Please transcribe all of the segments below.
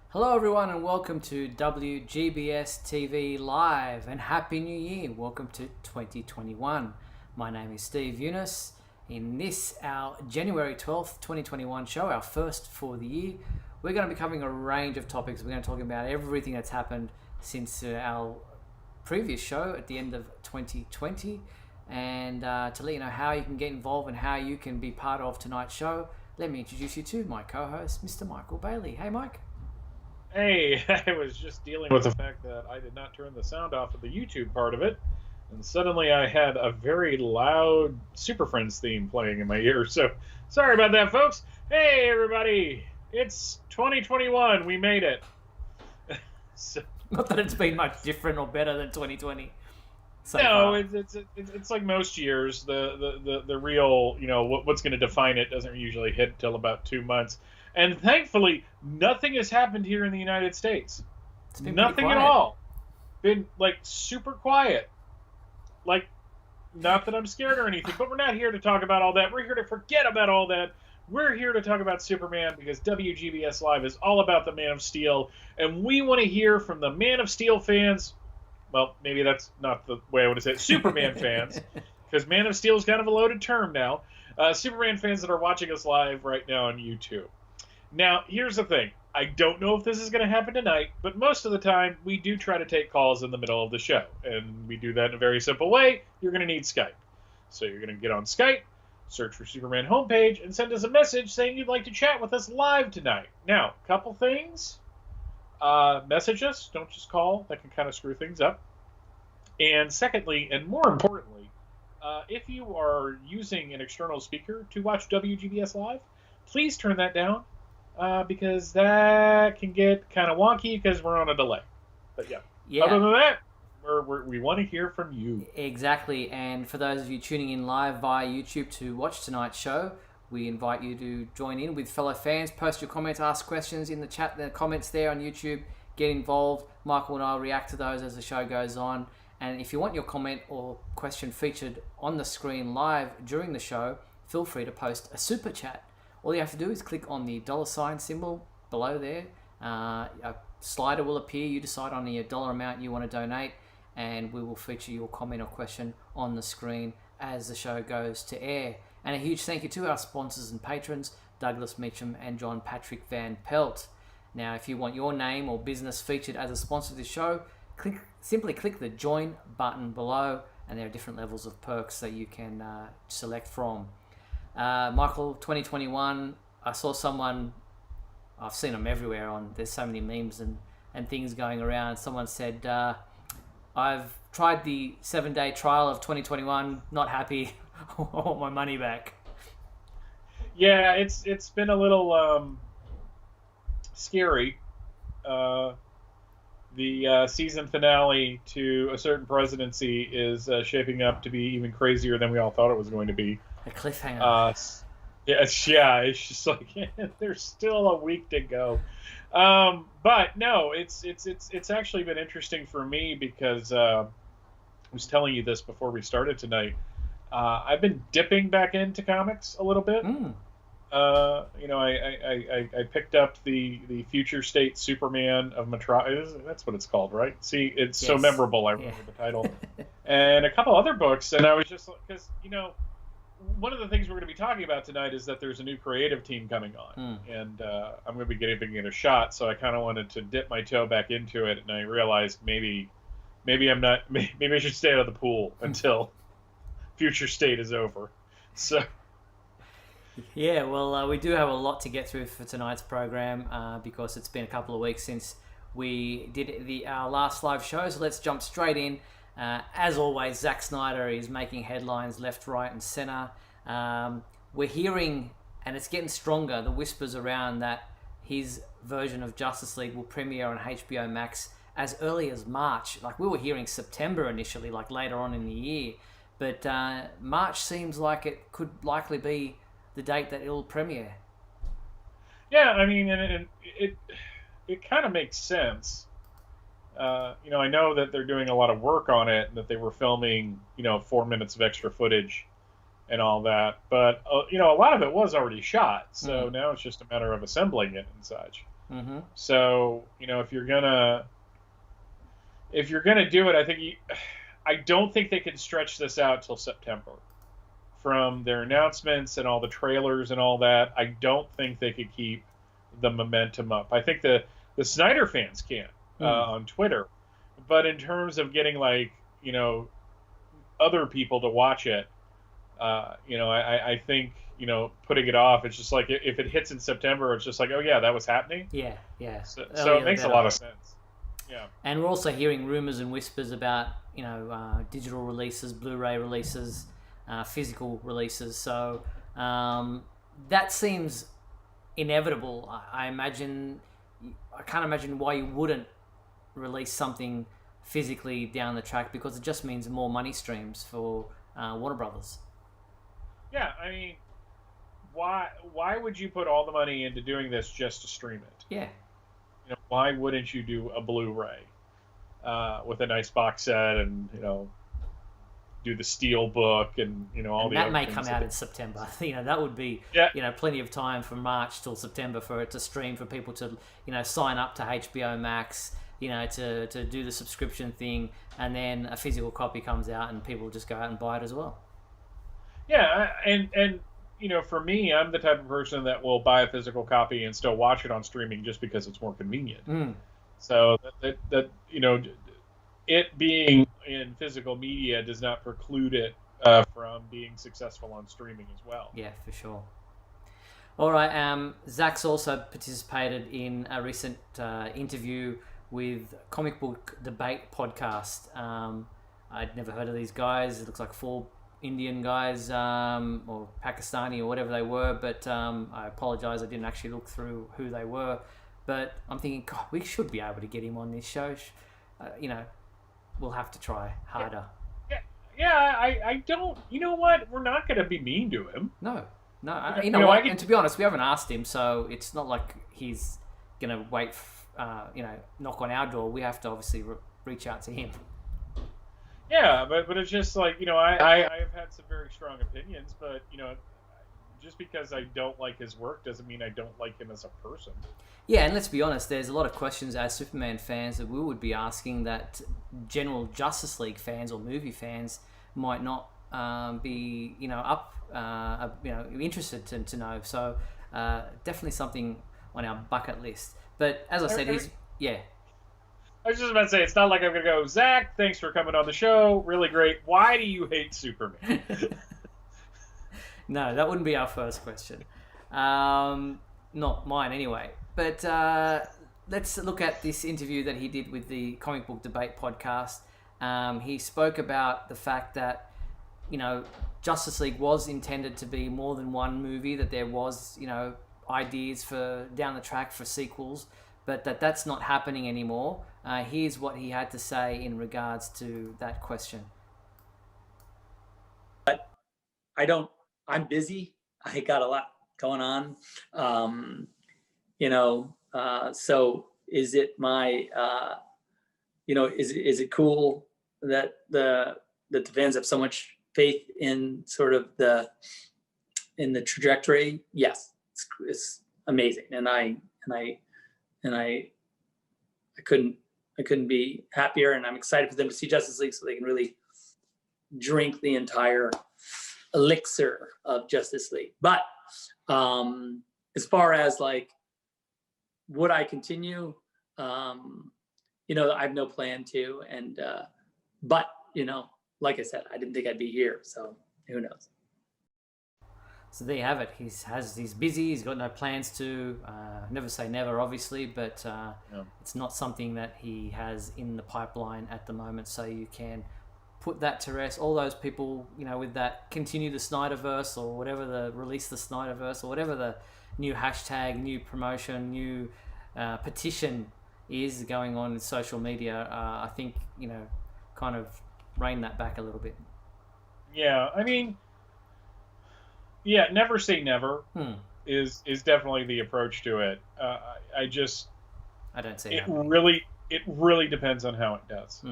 Hello everyone and welcome to WGBS TV Live and Happy New Year. Welcome to 2021. My name is Steve Eunice. In this, our January 12th, 2021 show, our first for the year, we're going to be covering a range of topics. We're going to talk about everything that's happened since our previous show at the end of 2020 and to let you know how you can get involved and how you can be part of tonight's show, let me introduce you to my co-host, Mr. Michael Bailey. Hey, Mike. Hey, I was just dealing with the fact that I did not turn the sound off of the YouTube part of it, and suddenly I had a very loud Super Friends theme playing in my ear, so sorry about that, folks. Hey, everybody, it's 2021. We made it. So, not that it's been much different or better than 2020. No, it's like most years. The real, what's going to define it doesn't usually hit till about 2 months. And thankfully, nothing has happened here in the United States. Nothing at all. Been, super quiet. Not that I'm scared or anything, but we're not here to talk about all that. We're here to forget about all that. We're here to talk about Superman because WGBS Live is all about the Man of Steel. And we want to hear from the Man of Steel fans. Well, maybe that's not the way I want to say it. Superman fans. Because Man of Steel is kind of a loaded term now. Superman fans that are watching us live right now on YouTube. Now, here's the thing. I don't know if this is going to happen tonight, but most of the time, we do try to take calls in the middle of the show. And we do that in a very simple way. You're going to need Skype. So you're going to get on Skype, search for Superman homepage, and send us a message saying you'd like to chat with us live tonight. Now, couple things. Message us. Don't just call. That can kind of screw things up. And secondly, and more importantly, if you are using an external speaker to watch WGBS Live, please turn that down. Because that can get kind of wonky because we're on a delay. But yeah. Other than that, we want to hear from you. Exactly. And for those of you tuning in live via YouTube to watch tonight's show, we invite you to join in with fellow fans. Post your comments, ask questions in the chat, the comments there on YouTube. Get involved. Michael and I will react to those as the show goes on. And if you want your comment or question featured on the screen live during the show, feel free to post a super chat. All you have to do is click on the $ symbol below there. A slider will appear. You decide on the dollar amount you want to donate, and we will feature your comment or question on the screen as the show goes to air. And a huge thank you to our sponsors and patrons, Douglas Meacham and John Patrick Van Pelt. Now, if you want your name or business featured as a sponsor of the show, simply click the join button below, and there are different levels of perks that you can select from. Michael, 2021, I saw someone, I've seen them everywhere there's so many memes and things going around. Someone said, I've tried the 7-day trial of 2021, not happy, I want my money back. Yeah, it's been a little scary. The season finale to A Certain Presidency is shaping up to be even crazier than we all thought it was going to be. A cliffhanger. It's just like there's still a week to go. But no, it's actually been interesting for me because I was telling you this before we started tonight. I've been dipping back into comics a little bit. I picked up the Future State Superman of Metropolis. That's what it's called, right? See, it's so memorable. I remember the title. And a couple other books, and I was just because one of the things we're going to be talking about tonight is that there's a new creative team coming on, and I'm going to be giving it a shot. So I kind of wanted to dip my toe back into it, and I realized maybe I'm not. Maybe I should stay out of the pool until Future State is over. So. Yeah, well, we do have a lot to get through for tonight's program because it's been a couple of weeks since we did our last live show. So let's jump straight in. As always, Zack Snyder is making headlines left, right, and center. We're hearing, and it's getting stronger, the whispers around that his version of Justice League will premiere on HBO Max as early as March. Like, we were hearing September initially, like later on in the year. But March seems like it could likely be the date that it'll premiere. Yeah, I mean, and it kind of makes sense. I know that they're doing a lot of work on it, and that they were filming, 4 minutes of extra footage and all that. But a lot of it was already shot, so Mm. now it's just a matter of assembling it and such. Mm-hmm. So if you're gonna do it, I don't think they can stretch this out till September. From their announcements and all the trailers and all that, I don't think they could keep the momentum up. I think the Snyder fans can on Twitter, but in terms of getting other people to watch it, I think putting it off. It's just like if it hits in September, it's just like, oh yeah, that was happening. Yeah, yeah. So it makes a lot of sense. Yeah. And we're also hearing rumors and whispers about digital releases, Blu-ray releases, physical releases. So that seems inevitable. I can't imagine why you wouldn't release something physically down the track, because it just means more money streams for Warner Brothers. Yeah, I mean, why would you put all the money into doing this just to stream it? Yeah. Why wouldn't you do a Blu-ray with a nice box set and do the steel book and all and the that other may things come out in September. That would be plenty of time from March till September for it to stream, for people to sign up to HBO Max, to do the subscription thing, and then a physical copy comes out and people just go out and buy it as well. Yeah, and for me, I'm the type of person that will buy a physical copy and still watch it on streaming just because it's more convenient. So that it being in physical media does not preclude it from being successful on streaming as well. Yeah, for sure. All right. Zack's also participated in a recent interview with Comic Book Debate podcast. I'd never heard of these guys. It looks like 4 Indian guys or Pakistani or whatever they were, but I apologize, I didn't actually look through who they were. But I'm thinking, God, we should be able to get him on this show. We'll have to try harder. I don't. You know what? We're not going to be mean to him. No. And to be honest, we haven't asked him, so it's not like he's going to wait. Knock on our door. We have to obviously reach out to him. Yeah, but it's just like, I have had some very strong opinions, but just because I don't like his work doesn't mean I don't like him as a person. Yeah, and let's be honest, there's a lot of questions as Superman fans that we would be asking that general Justice League fans or movie fans might not be interested to know. So definitely something on our bucket list. But as I said, I was just about to say, it's not like I'm going to go, Zach, thanks for coming on the show. Really great. Why do you hate Superman? No, that wouldn't be our first question. Not mine anyway. But let's look at this interview that he did with the Comic Book Debate podcast. He spoke about the fact that, Justice League was intended to be more than one movie, that there was, ideas for down the track for sequels, but that's not happening anymore. Here's what he had to say in regards to that question. But I'm busy. I got a lot going on. So is it my, is it cool that the fans have so much faith in sort of in the trajectory? Yes, it's amazing. And I couldn't be happier, and I'm excited for them to see Justice League so they can really drink the entire elixir of Justice League. But as far as would I continue? I have no plan to, and but like I said, I didn't think I'd be here, so who knows? So there you have it. He's busy. He's got no plans to. Never say never, obviously, but it's not something that he has in the pipeline at the moment. So you can put that to rest. All those people, with that continue the Snyderverse or whatever, release the Snyderverse or whatever the new hashtag, new promotion, new petition is going on in social media. I think kind of rein that back a little bit. Yeah, I mean. Yeah, never say never is definitely the approach to it. I don't see it. Really depends on how it does.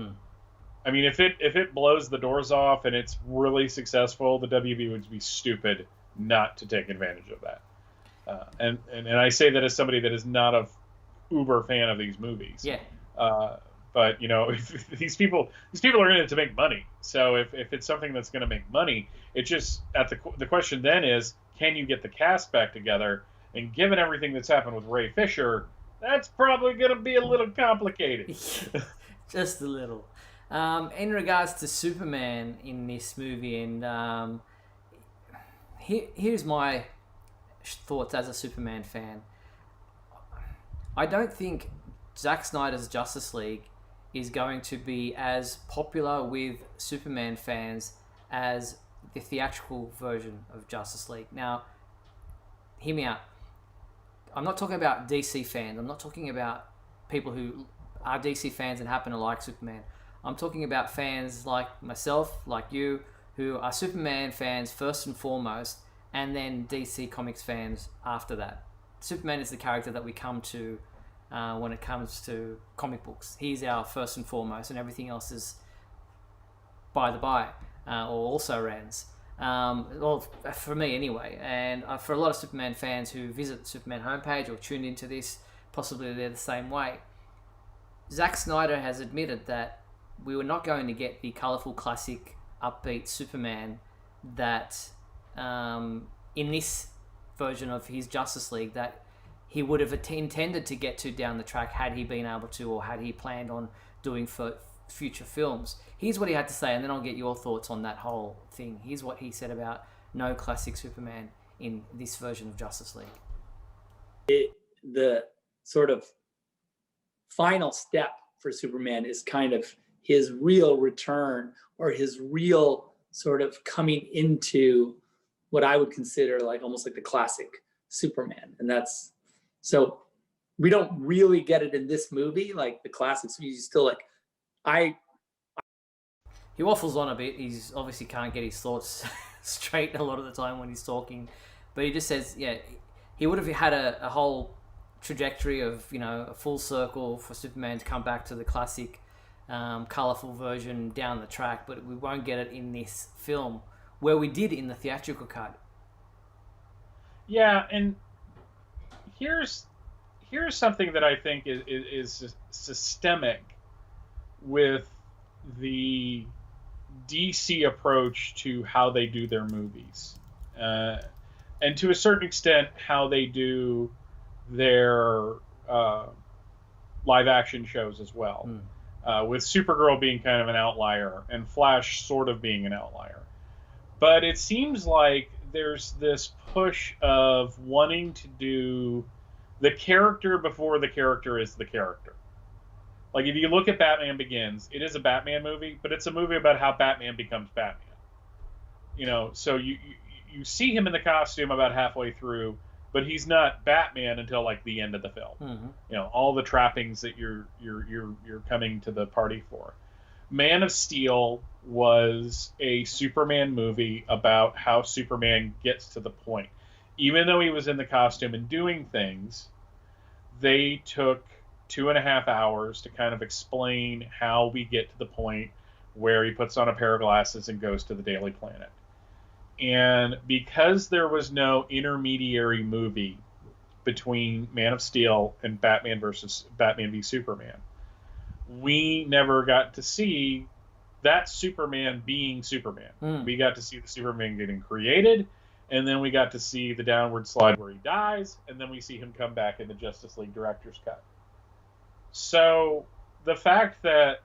I mean, if it blows the doors off and it's really successful, the WB would be stupid not to take advantage of that. And I say that as somebody that is not a uber fan of these movies. Yeah. But if these people are in it to make money. So if it's something that's going to make money, it just the question then is, can you get the cast back together? And given everything that's happened with Ray Fisher, that's probably going to be a little complicated. Just a little. In regards to Superman in this movie, and here's my thoughts as a Superman fan. I don't think Zack Snyder's Justice League is going to be as popular with Superman fans as the theatrical version of Justice League. Now, hear me out. I'm not talking about DC fans. I'm not talking about people who are DC fans and happen to like Superman. I'm talking about fans like myself, like you, who are Superman fans first and foremost, and then DC Comics fans after that. Superman is the character that we come to when it comes to comic books. He's our first and foremost, and everything else is by the by, or also rans. Well, for me anyway, and for a lot of Superman fans who visit the Superman homepage or tune into this, possibly they're the same way. Zack Snyder has admitted that we were not going to get the colourful, classic, upbeat Superman that in this version of his Justice League that he would have intended to get to down the track had he been able to, or had he planned on doing for future films. Here's what he had to say, and then I'll get your thoughts on that whole thing. Here's what he said about no classic Superman in this version of Justice League. The sort of final step for Superman is kind of his real return, or his real sort of coming into what I would consider like almost like the classic Superman. And that's, so we don't really get it in this movie, like the classics. You still like, he waffles on a bit. He's obviously can't get his thoughts straight a lot of the time when he's talking, but he just says, yeah, he would have had a whole trajectory of, a full circle for Superman to come back to the classic, colourful version down the track, but we won't get it in this film where we did in the theatrical cut. Yeah, and here's something that I think is systemic with the DC approach to how they do their movies, and to a certain extent how they do their live action shows as well, with Supergirl being kind of an outlier and Flash sort of being an outlier. But it seems like there's this push of wanting to do the character before the character is the character. Like, if you look at Batman Begins, it is a Batman movie, but it's a movie about how Batman becomes Batman. So you see him in the costume about halfway through, but he's not Batman until like the end of the film. Mm-hmm. All the trappings that you're coming to the party for. Man of Steel was a Superman movie about how Superman gets to the point. Even though he was in the costume and doing things, they took 2.5 hours to kind of explain how we get to the point where he puts on a pair of glasses and goes to the Daily Planet. And because there was no intermediary movie between Man of Steel and Batman v Superman, we never got to see that Superman being Superman. We got to see the Superman getting created, and then we got to see the downward slide where he dies, and then we see him come back in the Justice League director's cut. So the fact that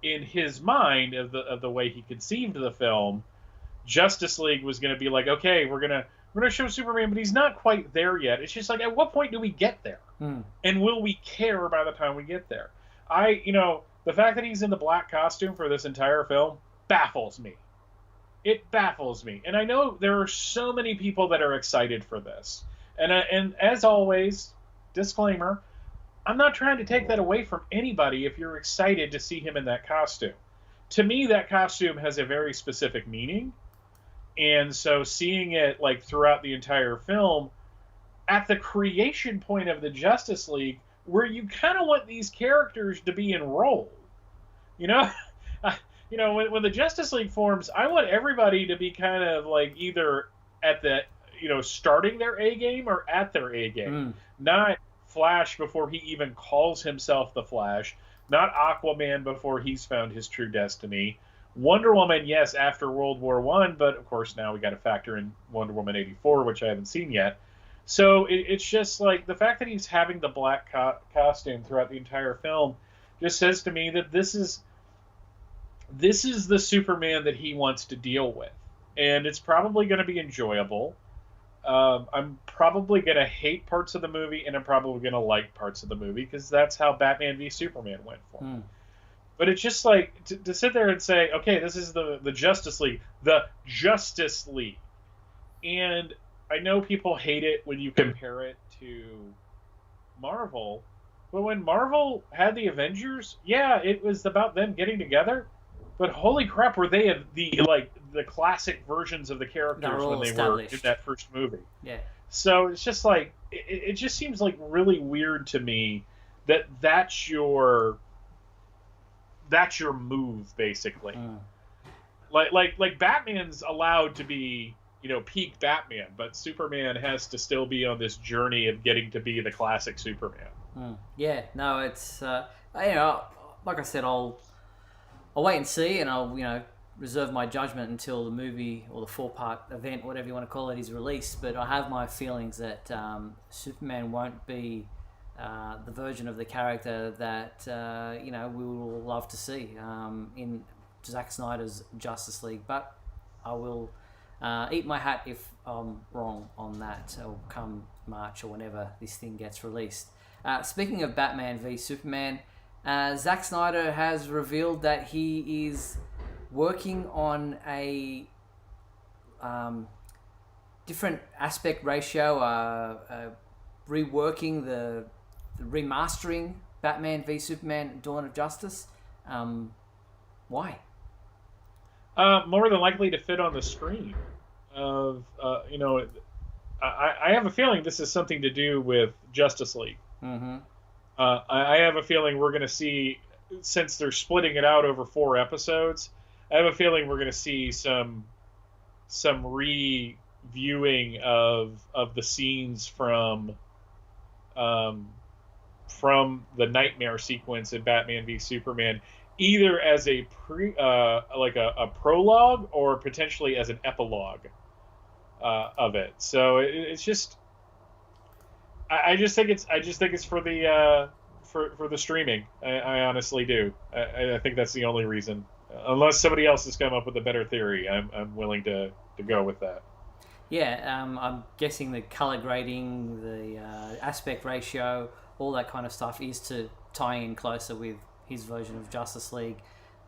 in his mind, of the way he conceived the film, Justice League was going to be like, okay, we're gonna show Superman, but he's not quite there yet. It's just like, at what point do we get there? And will we care by the time we get there? The fact that he's in the black costume for this entire film baffles me. It baffles me. And I know there are so many people that are excited for this. And as always, disclaimer, I'm not trying to take that away from anybody if you're excited to see him in that costume. To me, that costume has a very specific meaning. And so seeing it like throughout the entire film, at the creation point of the Justice League, where you kind of want these characters to be enrolled. when the Justice League forms, I want everybody to be kind of like either at the, starting their A game or at their A game. Not Flash before he even calls himself the Flash. Not Aquaman before he's found his true destiny. Wonder Woman, yes, after World War One, but of course now we got to factor in Wonder Woman 84, which I haven't seen yet. So it's just like the fact that he's having the black costume throughout the entire film just says to me that this is the Superman that he wants to deal with, and it's probably going to be enjoyable. I'm probably going to hate parts of the movie, and I'm probably going to like parts of the movie, because that's how Batman v Superman went for me. But it's just like, to sit there and say, okay, this is the Justice League. The Justice League. And I know people hate it when you compare it to Marvel, but when Marvel had the Avengers, yeah, it was about them getting together. But holy crap, were they the classic versions of the characters when they were in that first movie? Yeah. So it's just like it just seems like really weird to me that's your move, basically. Like Batman's allowed to be peak Batman, but Superman has to still be on this journey of getting to be the classic Superman. Yeah, no, it's like I said, I'll wait and see, and I'll reserve my judgment until the movie or the 4-part event, whatever you want to call it, is released. But I have my feelings that Superman won't be the version of the character that we will love to see in Zack Snyder's Justice League. But I will eat my hat if I'm wrong on that, or come March or whenever this thing gets released. Speaking of Batman v Superman, Zack Snyder has revealed that he is working on a different aspect ratio, reworking the remastering Batman v Superman Dawn of Justice. Why? More than likely to fit on the screen. I have a feeling this is something to do with Justice League. I have a feeling we're going to see, since they're splitting it out over 4 episodes, I have a feeling we're going to see some reviewing of the scenes from the nightmare sequence in Batman v Superman, either as a a prologue or potentially as an epilogue of it. So it's just, I just think it's for the streaming. I honestly do. I think that's the only reason. Unless somebody else has come up with a better theory, I'm willing to go with that. Yeah, I'm guessing the color grading, the aspect ratio, all that kind of stuff is to tie in closer with his version of Justice League.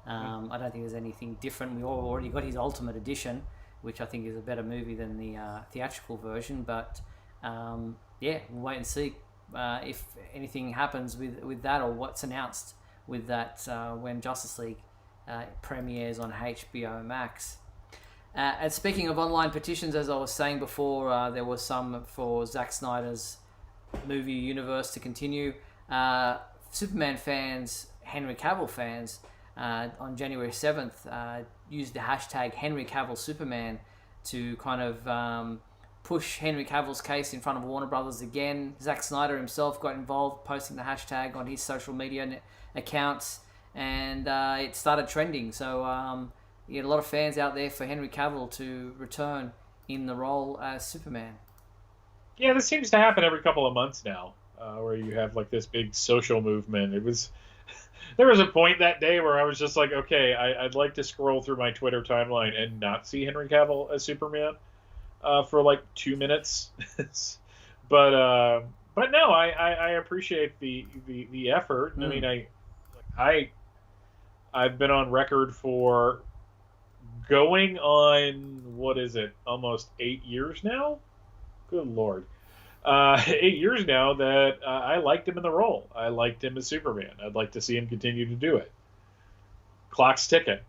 I don't think there's anything different. We already got his Ultimate Edition, which I think is a better movie than the theatrical version. But we'll wait and see if anything happens with that, or what's announced with that when Justice League premieres on HBO Max. And speaking of online petitions, as I was saying before, there was some for Zack Snyder's movie universe to continue. Superman fans, Henry Cavill fans, on January 7th used the hashtag Henry Cavill Superman to kind of push Henry Cavill's case in front of Warner Brothers again. Zack Snyder himself got involved, posting the hashtag on his social media accounts, and it started trending. So you had a lot of fans out there for Henry Cavill to return in the role as Superman. Yeah, this seems to happen every couple of months now, where you have like this big social movement. There was a point that day where I was just like, okay, I'd like to scroll through my Twitter timeline and not see Henry Cavill as Superman for like 2 minutes. but no, I appreciate the effort. I mean, I've been on record for going on, what is it, almost 8 years now? Good Lord. 8 years now that I liked him in the role. I liked him as Superman. I'd like to see him continue to do it. Clock's ticking.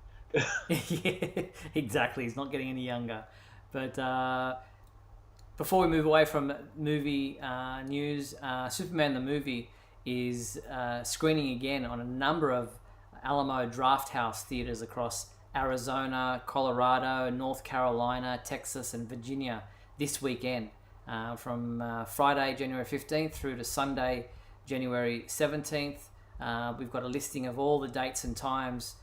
Yeah, exactly. He's not getting any younger. But before we move away from movie news, Superman the movie is screening again on a number of Alamo Drafthouse theaters across Arizona, Colorado, North Carolina, Texas, and Virginia this weekend, from Friday, January 15th through to Sunday, January 17th. We've got a listing of all the dates and times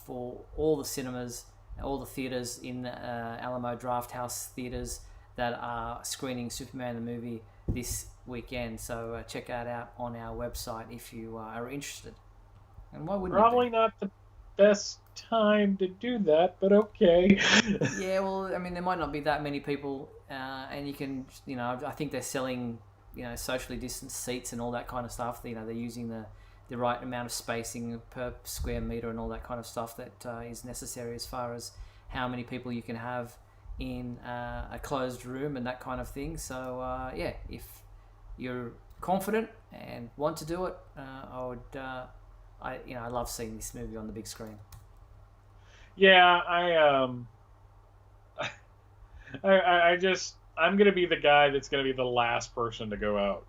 for all the cinemas, all the theaters in Alamo Drafthouse theaters that are screening Superman the movie this weekend. So check that out on our website if you are interested. And why wouldn't Probably not the best time to do that, but okay. Yeah, well, I mean, there might not be that many people, and you can, I think they're selling, socially distanced seats and all that kind of stuff. They're using the right amount of spacing per square meter and all that kind of stuff that is necessary as far as how many people you can have in a closed room and that kind of thing. So, yeah, if you're confident and want to do it, I love seeing this movie on the big screen. Yeah, I'm gonna be the guy that's gonna be the last person to go out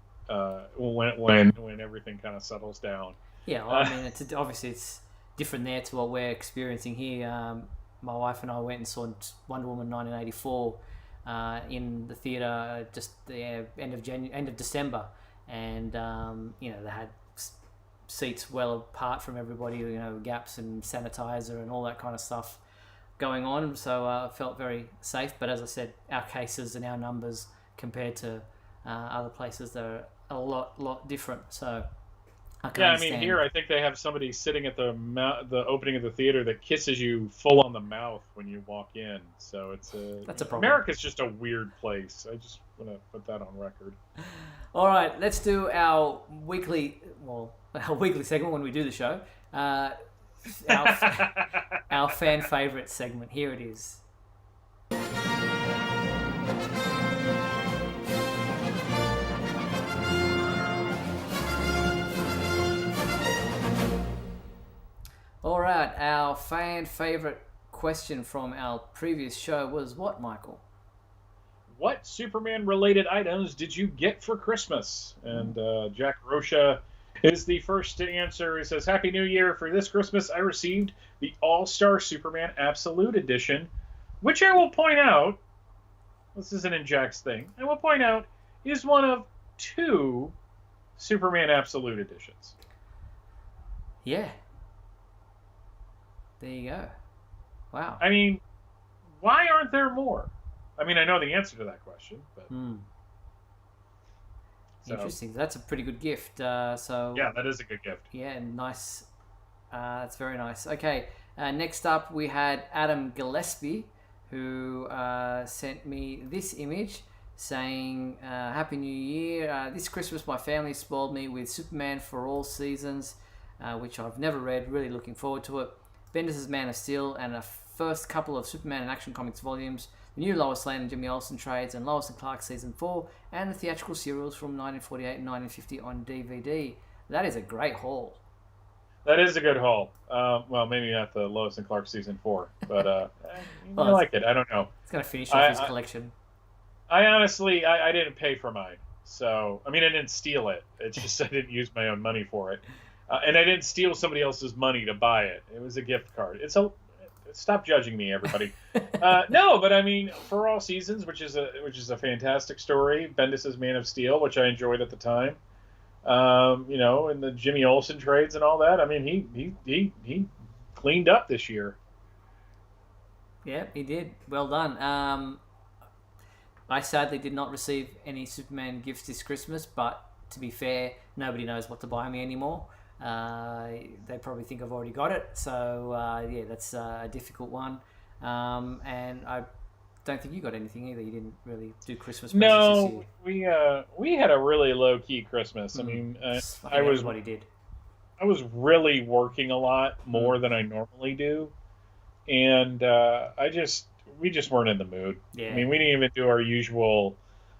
when everything kind of settles down. Yeah, well, I mean, obviously it's different there to what we're experiencing here. My wife and I went and saw Wonder Woman 1984 in the theater just the end of December, and they had seats well apart from everybody, gaps and sanitizer and all that kind of stuff going on. So I felt very safe. But as I said, our cases and our numbers compared to other places, they're a lot different. So I can understand. I mean, here I think they have somebody sitting at the opening of the theater that kisses you full on the mouth when you walk in. So that's a problem. America's just a weird place. I just want to put that on record. All right, let's do our weekly segment when we do the show. Our fan favorite segment. Here it is. All right, our fan favorite question from our previous show was what, Michael? What Superman-related items did you get for Christmas? And Jack Rocha is the first to answer. He says, Happy New Year. For this Christmas, I received the All-Star Superman Absolute Edition, which I will point out, this isn't in Jack's thing, I will point out, is one of 2 Superman Absolute Editions. Yeah. There you go. Wow. I mean, why aren't there more? I mean, I know the answer to that question, but... So, interesting. That's a pretty good gift. Yeah, that is a good gift. Yeah, nice. That's very nice. Okay, next up we had Adam Gillespie, who sent me this image saying, Happy New Year. This Christmas my family spoiled me with Superman for All Seasons, which I've never read. Really looking forward to it. Bendis' Man of Steel and a first couple of Superman and Action Comics volumes, the new Lois Lane and Jimmy Olsen trades, and Lois and Clark Season 4, and the theatrical serials from 1948 and 1950 on DVD. That is a great haul. That is a good haul. Well, maybe not the Lois and Clark Season 4, but I like it. I don't know. It's going to finish off his collection. I honestly, I didn't pay for mine. So, I mean, I didn't steal it. It's just I didn't use my own money for it. And I didn't steal somebody else's money to buy it. It was a gift card. Stop judging me, everybody. No, but I mean, For All Seasons, which is a fantastic story. Bendis' Man of Steel, which I enjoyed at the time. And the Jimmy Olsen trades and all that. I mean, he cleaned up this year. Yeah, he did. Well done. I sadly did not receive any Superman gifts this Christmas, but to be fair, nobody knows what to buy me anymore. They probably think I've already got it, so yeah, that's a difficult one. And I don't think you got anything either. You didn't really do Christmas presents this year. We had a really low key Christmas. I mean, everybody did. I was really working a lot more than I normally do, and we just weren't in the mood. Yeah. I mean, we didn't even do our usual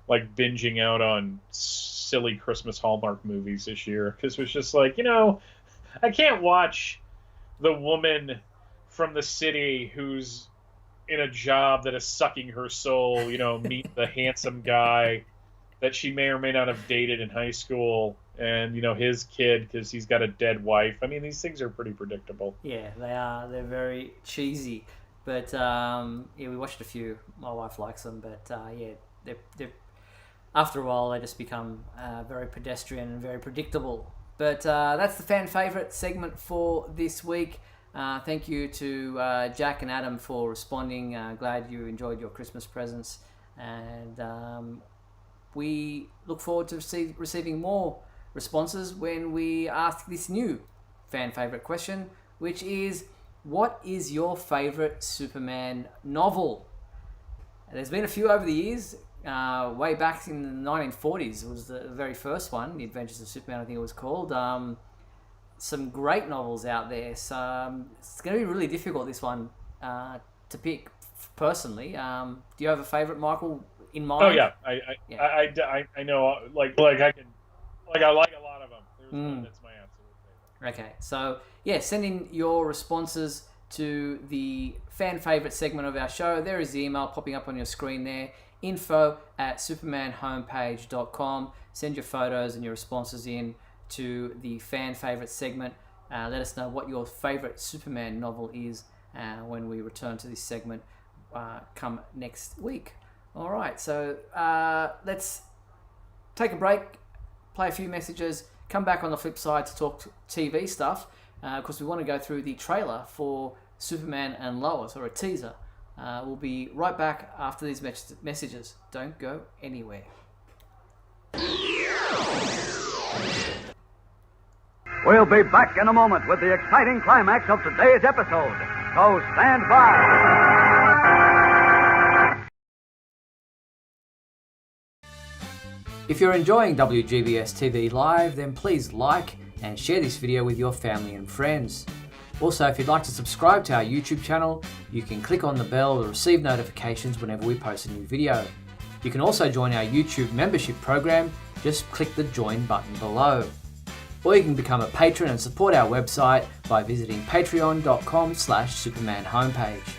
like binging out on silly Christmas Hallmark movies this year, because it was just like, I can't watch the woman from the city who's in a job that is sucking her soul, meet the handsome guy that she may or may not have dated in high school, and his kid because he's got a dead wife. I mean, these things are pretty predictable. Yeah, they are. They're very cheesy. But we watched a few. My wife likes them, but they're after a while they just become very pedestrian and very predictable. But that's the fan favorite segment for this week. Thank you to Jack and Adam for responding. Glad you enjoyed your Christmas presents, and we look forward to receiving more responses when we ask this new fan favorite question, which is, what is your favorite Superman novel? There's been a few over the years. Way back in the 1940s was the very first one, The Adventures of Superman, I think it was called. Some great novels out there. So it's going to be really difficult, this one, to pick personally. Do you have a favorite, Michael, in mind? Oh yeah, I know. Like I like a lot of them. There's one that's my absolute favorite. Okay, so send in your responses to the fan favorite segment of our show. There is the email popping up on your screen there, info@supermanhomepage.com. Send your photos and your responses in to the fan favorite segment. Let us know what your favorite Superman novel is when we return to this segment come next week. All right, so let's take a break, play a few messages, come back on the flip side to talk TV stuff, because we want to go through the trailer for Superman and Lois, or a teaser. We'll be right back after these messages. Don't go anywhere. We'll be back in a moment with the exciting climax of today's episode. So stand by. If you're enjoying WGBS TV Live, then please like and share this video with your family and friends. Also, if you'd like to subscribe to our YouTube channel, you can click on the bell to receive notifications whenever we post a new video. You can also join our YouTube membership program. Just click the join button below. Or you can become a patron and support our website by visiting patreon.com/Superman homepage.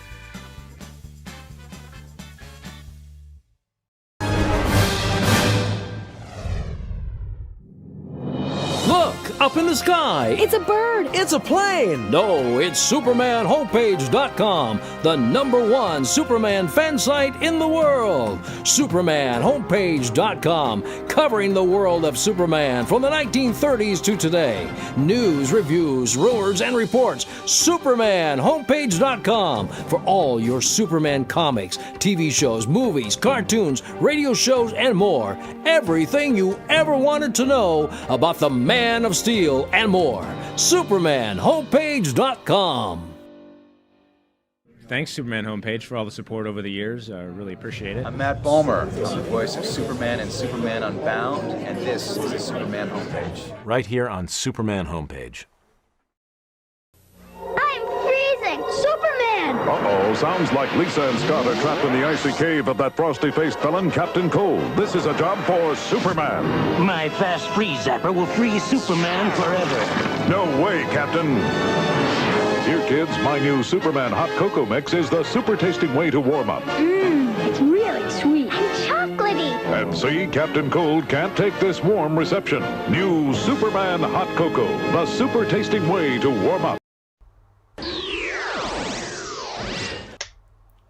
Look, up in the sky. It's a bird. It's a plane. No, it's SupermanHomepage.com, the #1 Superman fan site in the world. SupermanHomepage.com, covering the world of Superman from the 1930s to today. News, reviews, rumors, and reports. SupermanHomepage.com for all your Superman comics, TV shows, movies, cartoons, radio shows, and more. Everything you ever wanted to know about the Man of Steel and more. SupermanHomepage.com. Thanks, Superman Homepage, for all the support over the years. I really appreciate it. I'm Matt Bomer, the voice of Superman and Superman Unbound, and this is the Superman Homepage. Right here on Superman Homepage. I'm freezing. Superman! Uh-oh, sounds like Lisa and Scott are trapped in the icy cave of that frosty-faced villain, Captain Cold. This is a job for Superman. My fast freeze zapper will freeze Superman forever. No way, Captain. Here, kids, my new Superman Hot Cocoa Mix is the super-tasting way to warm up. It's really sweet. And chocolatey. And see, Captain Cold can't take this warm reception. New Superman Hot Cocoa, the super-tasting way to warm up.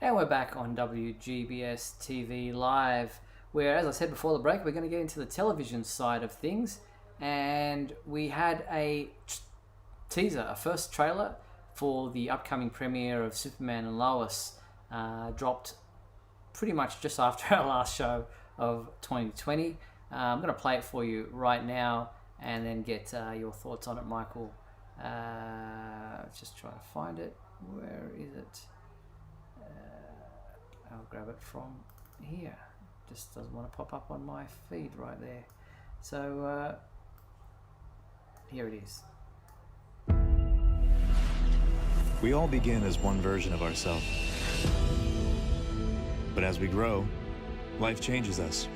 And we're back on WGBS TV Live, where, as I said before the break, we're going to get into the television side of things. And we had a teaser, a first trailer for the upcoming premiere of Superman and Lois, dropped pretty much just after our last show of 2020. I'm going to play it for you right now and then get your thoughts on it, Michael. Just try to find it. Where is it? I'll grab it from here. Just doesn't want to pop up on my feed right there. So here it is. We all begin as one version of ourselves. But as we grow, life changes us.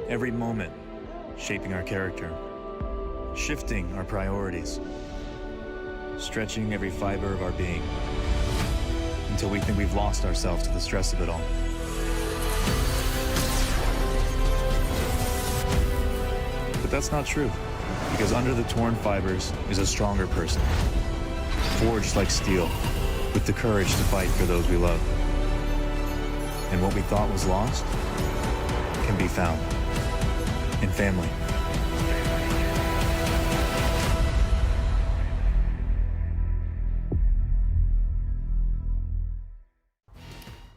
Every moment shaping our character, shifting our priorities, stretching every fiber of our being, until we think we've lost ourselves to the stress of it all. But that's not true, because under the torn fibers is a stronger person, forged like steel, with the courage to fight for those we love. And what we thought was lost can be found in family.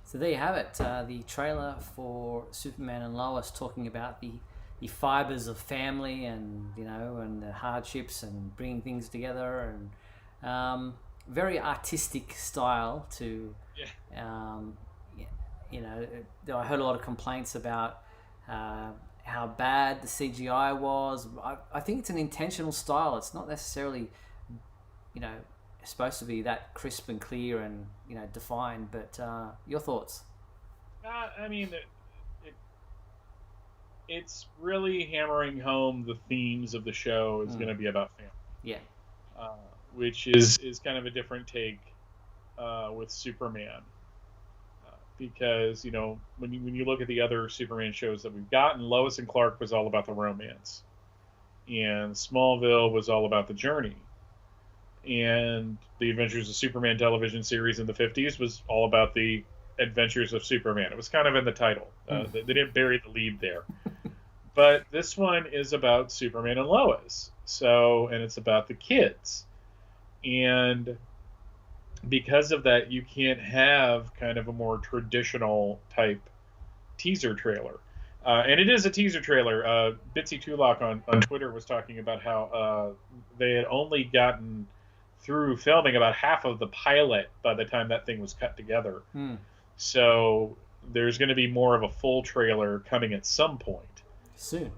So there you have it, the trailer for Superman and Lois, talking about the fibers of family, and and the hardships and bringing things together, and very artistic style to. I heard a lot of complaints about how bad the CGI was. I think it's an intentional style. It's not necessarily, supposed to be that crisp and clear and defined. But your thoughts? I mean, it's really hammering home the themes of the show is going to be about family. Yeah. Which is kind of a different take with Superman. Because, when you look at the other Superman shows that we've gotten, Lois and Clark was all about the romance. And Smallville was all about the journey. And the Adventures of Superman television series in the 50s was all about the Adventures of Superman. It was kind of in the title. They didn't bury the lead there. But this one is about Superman and Lois. And it's about the kids. And because of that, you can't have kind of a more traditional type teaser trailer. And it is a teaser trailer. Bitsy Tulloch on Twitter was talking about how they had only gotten through filming about half of the pilot by the time that thing was cut together. So there's going to be more of a full trailer coming at some point. Soon.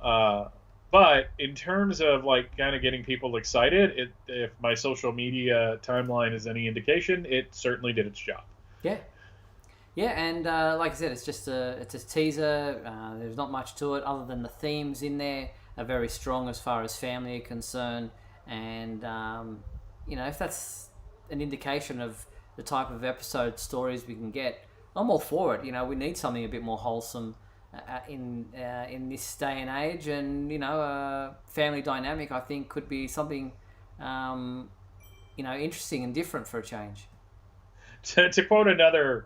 But in terms of kind of getting people excited, if my social media timeline is any indication, it certainly did its job. Yeah, and like I said, it's just a teaser. There's not much to it other than the themes in there are very strong as far as family are concerned, and if that's an indication of the type of episode stories we can get, I'm all for it. We need something a bit more wholesome. In this day and age, and family dynamic, I think could be something interesting and different for a change. To quote another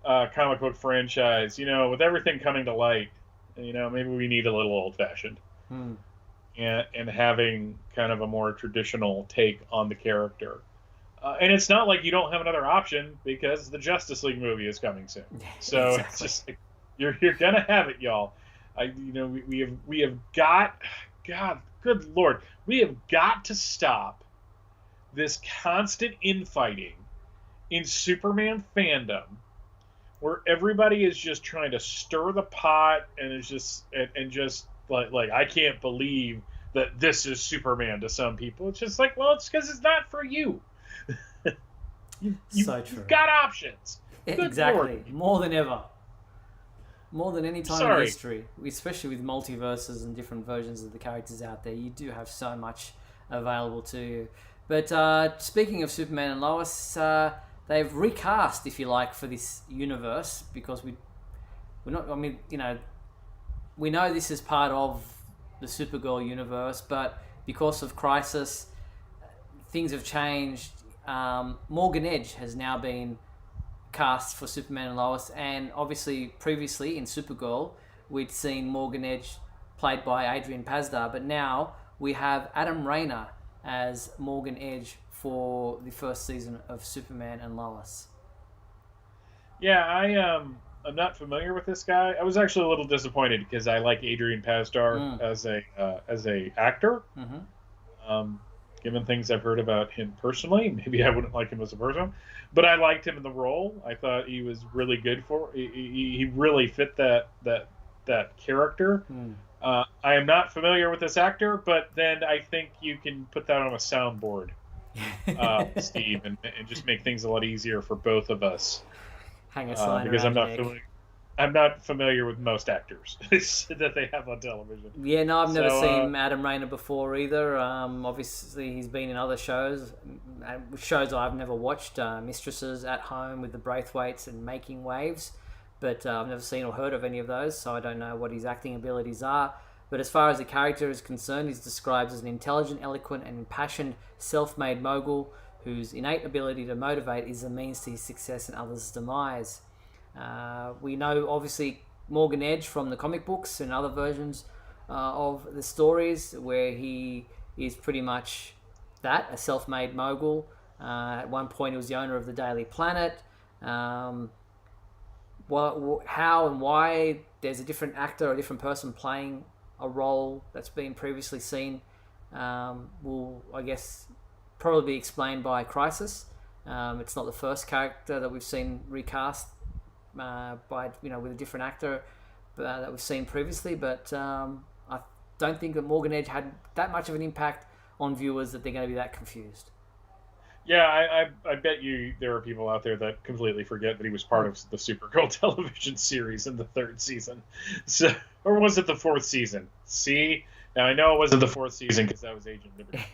comic book franchise, with everything coming to light, maybe we need a little old-fashioned, and having kind of a more traditional take on the character. And it's not like you don't have another option, because the Justice League movie is coming soon. So exactly. It's just like, You're gonna have it, y'all. We have got, God, good Lord, we have got to stop this constant infighting in Superman fandom, where everybody is just trying to stir the pot and is just like I can't believe that this is Superman to some people. It's just like, well, it's because it's not for you. So true. You've got options. Exactly, Lord. More than ever. More than any time in history, especially with multiverses and different versions of the characters out there, you do have so much available to you. But speaking of Superman and Lois, they've recast, if you like, for this universe, because we're not. I mean, we know this is part of the Supergirl universe, but because of Crisis, things have changed. Morgan Edge has now been cast for Superman and Lois, and obviously previously in Supergirl we'd seen Morgan Edge played by Adrian Pasdar, but now we have Adam Raynor as Morgan Edge for the first season of Superman and Lois. Yeah, I'm not familiar with this guy. I was actually a little disappointed because I like Adrian Pasdar as a actor. Given things I've heard about him personally, maybe I wouldn't like him as a person, but I liked him in the role. I thought he was really good for. He really fit that character. I am not familiar with this actor, but then I think you can put that on a soundboard, Steve, and just make things a lot easier for both of us. Hang a sign because around I'm not familiar with most actors that they have on television. Yeah, no, I've never seen Adam Raynor before either. Obviously, he's been in other shows I've never watched. Mistresses, At Home with the Braithwaites, and Making Waves. But I've never seen or heard of any of those, so I don't know what his acting abilities are. But as far as the character is concerned, he's described as an intelligent, eloquent, and impassioned self-made mogul whose innate ability to motivate is the means to his success and others' demise. We know, obviously, Morgan Edge from the comic books and other versions of the stories where he is pretty much that, a self-made mogul. At one point, he was the owner of the Daily Planet. How and why there's a different actor or a different person playing a role that's been previously seen will, I guess, probably be explained by Crisis. It's not the first character that we've seen recast by with a different actor that we've seen previously, but I don't think that Morgan Edge had that much of an impact on viewers that they're going to be that confused. Yeah, I bet you there are people out there that completely forget that he was part of the Supergirl television series in the 3rd season. So, or was it the 4th season? See? Now, I know it wasn't the 4th season because that was Agent Liberty.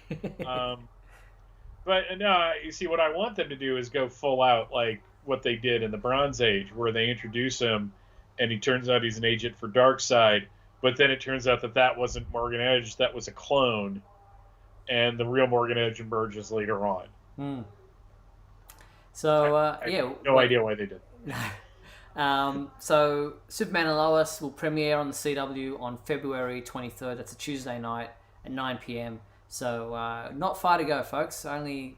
But no, you see, what I want them to do is go full out like what they did in the Bronze Age, where they introduce him and he turns out he's an agent for Darkseid, but then it turns out that wasn't Morgan Edge, that was a clone, and the real Morgan Edge emerges later on. So, I have no idea why they did. So, Superman and Lois will premiere on the CW on February 23rd. That's a Tuesday night at 9 p.m. So, not far to go, folks. Only,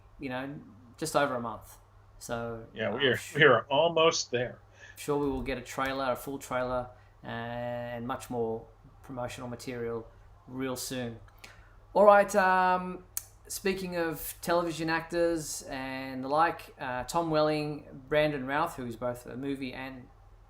just over a month. So, yeah, we are almost there. I'm sure we will get a full trailer, and much more promotional material real soon. All right. Speaking of television actors and the like, Tom Welling, Brandon Routh, who is both a movie and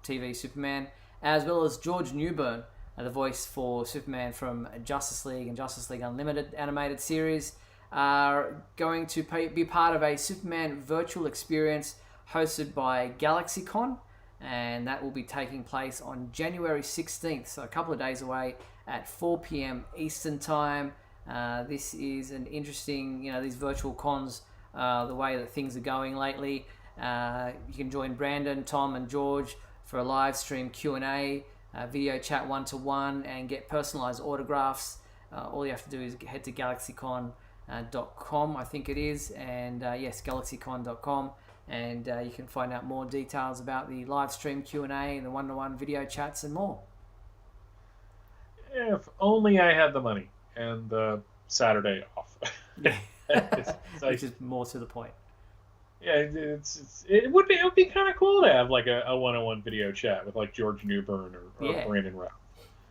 TV Superman, as well as George Newbern, the voice for Superman from Justice League and Justice League Unlimited animated series, are going to be part of a Superman virtual experience hosted by GalaxyCon, and that will be taking place on January 16th, so a couple of days away at 4 p.m. Eastern Time. This is an interesting, these virtual cons, the way that things are going lately. You can join Brandon, Tom, and George for a live stream Q&A, video chat 1-to-1, and get personalized autographs. All you have to do is head to galaxycon.com, I think it is, and yes, galaxycon.com, and you can find out more details about the live stream Q&A and the 1-to-1 video chats and more. If only I had the money and the Saturday off. Which is more to the point. Yeah, it would be kind of cool to have like a one-on-one video chat with like George Newbern or Brandon Routh.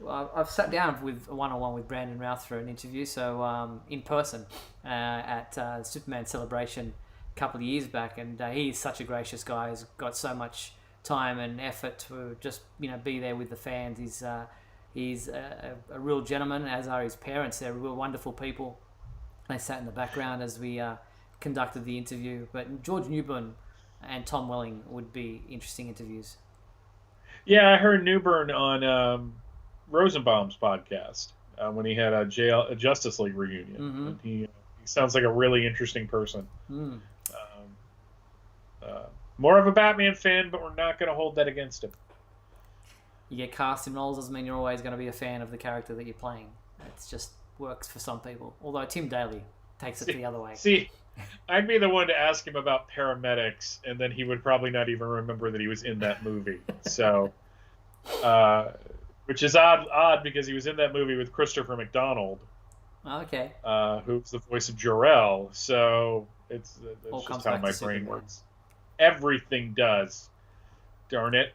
Well, I've sat down with a one-on-one with Brandon Routh for an interview, so in person at Superman Celebration a couple of years back, and he's such a gracious guy. He's got so much time and effort to just be there with the fans. He's a real gentleman, as are his parents. They're real wonderful people. They sat in the background as we conducted the interview. But George Newbern and Tom Welling would be interesting interviews. Yeah, I heard Newbern on Rosenbaum's podcast when he had a Justice League reunion. Mm-hmm. And he sounds like a really interesting person. More of a Batman fan, but we're not going to hold that against him. You get cast in roles doesn't mean you're always going to be a fan of the character that you're playing. It just works for some people. Although Tim Daly takes it the other way. See, I'd be the one to ask him about paramedics, and then he would probably not even remember that he was in that movie. So, which is odd because he was in that movie with Christopher McDonald. Okay. Who's the voice of Jor-El. So that's just how my brain works. Everything does. Darn it.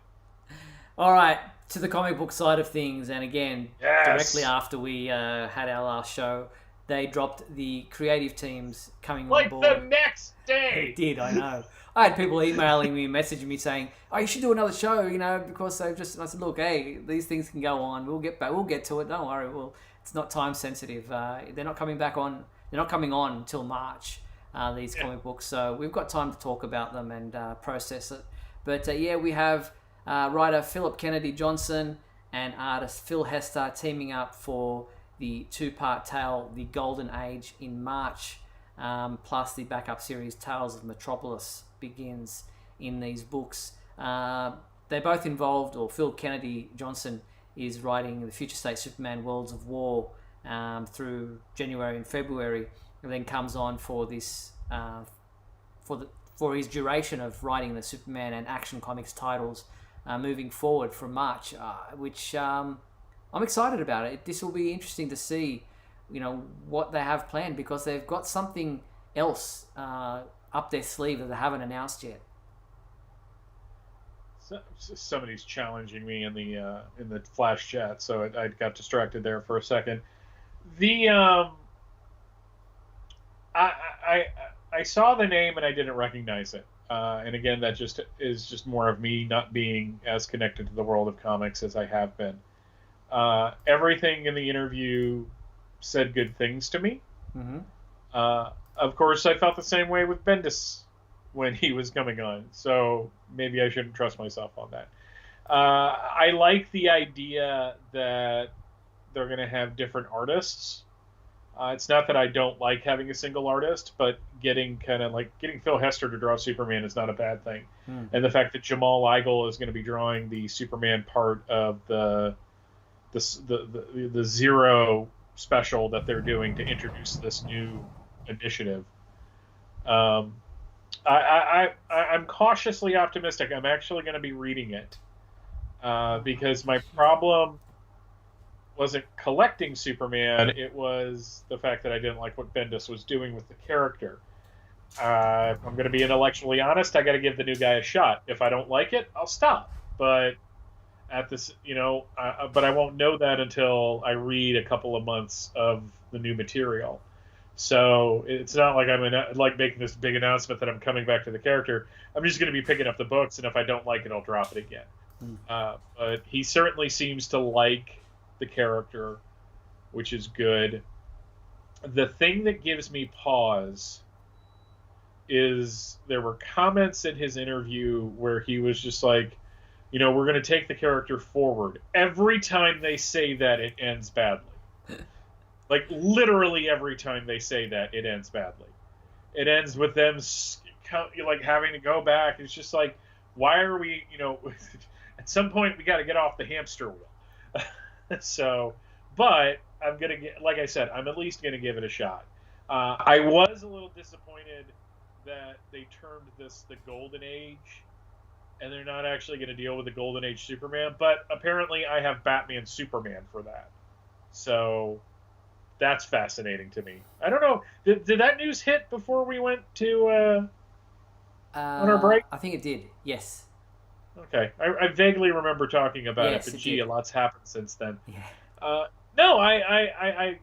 All right, to the comic book side of things, and again, directly after we had our last show, they dropped the creative teams coming on board. Like the next day! They did, I know. I had people emailing me, messaging me saying, "Oh, you should do another show," because they've just. I said, "Look, hey, these things can go on. We'll get back. We'll get to it. Don't worry. It's not time sensitive. They're not coming back on. They're not coming on until March. These comic books, so we've got time to talk about them and process it. But we have writer Philip Kennedy Johnson and artist Phil Hester teaming up for the 2-part tale, The Golden Age, in March. Plus the backup series Tales of Metropolis begins in these books. They're both involved, or Phil Kennedy Johnson is writing the Future State Superman Worlds of War through January and February, and then comes on for this for his duration of writing the Superman and Action Comics titles moving forward from March, which I'm excited about it. This will be interesting to see, what they have planned, because they've got something else up their sleeve that they haven't announced yet. Somebody's challenging me in the Flash chat, so I got distracted there for a second. I saw the name and I didn't recognize it. And again, that is just more of me not being as connected to the world of comics as I have been. Everything in the interview said good things to me. Mm-hmm. Of course, I felt the same way with Bendis when he was coming on, so maybe I shouldn't trust myself on that. I like the idea that they're going to have different artists. It's not that I don't like having a single artist, but getting Phil Hester to draw Superman is not a bad thing. And the fact that Jamal Igle is going to be drawing the Superman part of the Zero special that they're doing to introduce this new initiative. I'm cautiously optimistic. I'm actually going to be reading it because my problem wasn't collecting Superman. It was the fact that I didn't like what Bendis was doing with the character. I'm going to be intellectually honest. I got to give the new guy a shot. If I don't like it, I'll stop. But at this, but I won't know that until I read a couple of months of the new material. So it's not like I'm making this big announcement that I'm coming back to the character. I'm just going to be picking up the books, and if I don't like it, I'll drop it again. But he certainly seems to like the character, which is good. The thing that gives me pause is there were comments in his interview where he was just like, we're going to take the character forward. Every time they say that, it ends badly. Like, literally every time they say that, it ends badly. It ends with them, having to go back. It's just like, why are we, at some point, we got to get off the hamster wheel. So, but I'm going to like I said, I'm at least going to give it a shot. I was a little disappointed that they termed this the Golden Age, and they're not actually going to deal with the Golden Age Superman, but apparently I have Batman Superman for that. So that's fascinating to me. I don't know. Did that news hit before we went to on our break? I think it did, yes. Okay. I vaguely remember talking about it, but gee, a lot's happened since then. Yeah. No, I'm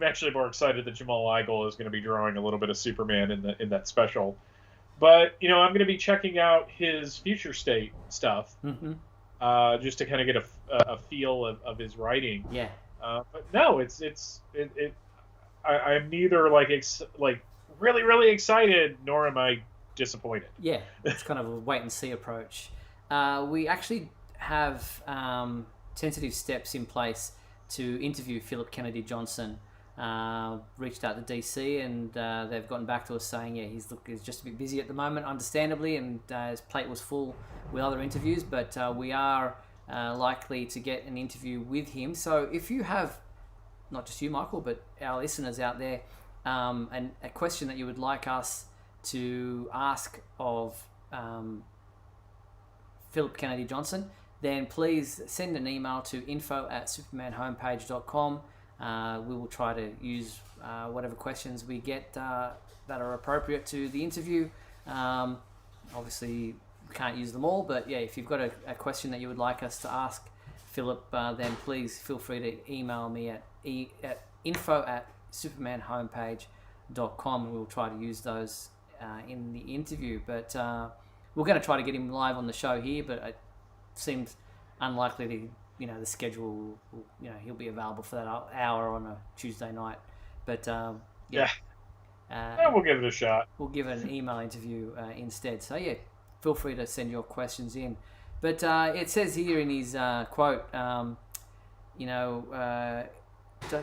actually more excited that Jamal Igle is going to be drawing a little bit of Superman in that special. But, I'm going to be checking out his Future State stuff, just to kind of get a feel of his writing. Yeah. But no, I'm neither really, really excited, nor am I disappointed. Yeah, it's kind of a wait and see approach. We actually have tentative steps in place to interview Philip Kennedy Johnson. Reached out to DC, and they've gotten back to us saying, he's just a bit busy at the moment, understandably, and his plate was full with other interviews, but we are likely to get an interview with him. So if you have, not just you, Michael, but our listeners out there, and a question that you would like us to ask of Philip Kennedy Johnson, then please send an email to info@supermanhomepage.com. We will try to use whatever questions we get that are appropriate to the interview. Obviously, we can't use them all, but if you've got a question that you would like us to ask Philip, then please feel free to email me at info@supermanhomepage.com, and we'll try to use those in the interview. But we're going to try to get him live on the show here, but it seems unlikely to, the schedule, he'll be available for that hour on a Tuesday night. But we'll give it a shot. We'll give it an email interview instead. So feel free to send your questions in. But it says here in his quote,